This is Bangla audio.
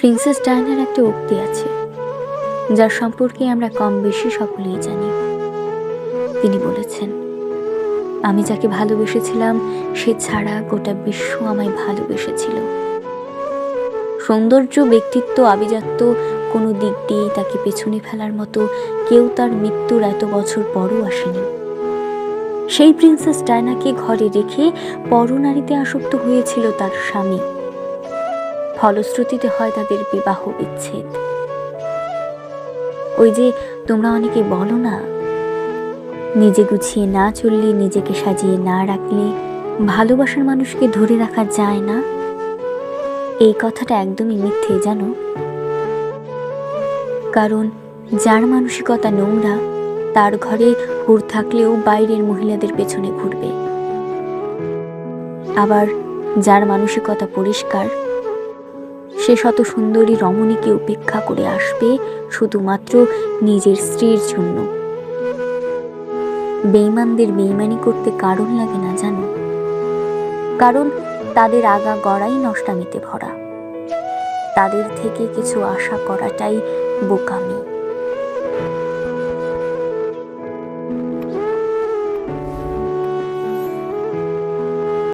প্রিন্সেস ডায়ানার একটা উক্তি আছে, যার সম্পর্কে আমরা কম বেশি সকলেই জানি। তিনি বলেছেন, আমি যাকে ভালোবেসেছিলাম সে ছাড়া গোটা বিশ্ব আমায় ভালোবেসেছিল। সৌন্দর্য, ব্যক্তিত্ব, আভিজাত্য কোনো দিক দিয়েই তাকে পেছনে ফেলার মতো কেউ তার মৃত্যুর এত বছর পরও আসেনি। সেই প্রিন্সেস ডায়ানাকে ঘরে রেখে পরনারীতে আসক্ত হয়েছিল তার স্বামী। ফলশ্রুতিতে হয় তাদের বিবাহ বিচ্ছেদ। ওই যে তোমরা অনেকে বলো না, নিজে গুছিয়ে না চললে, নিজেকে সাজিয়ে না রাখলে ভালোবাসার মানুষকে ধরে রাখা যায় না। এই কথাটা একদমই মিথ্যে জানো। কারণ যার মানসিকতা নোংরা, তার ঘরে হুর থাকলেও বাইরের মহিলাদের পেছনে ঘুরবে। আবার যার মানসিকতা পরিষ্কার, সে শত সুন্দরী রমণীকে উপেক্ষা করে আসবে শুধুমাত্র নিজের স্ত্রীর জন্য। বেঈমানদের বেঈমানি করতে কারণ লাগে না জানো, কারণ তাদের আগা গড়াই নষ্টামিতে ভরা। তাদের থেকে কিছু আশা করাটাই বোকামি।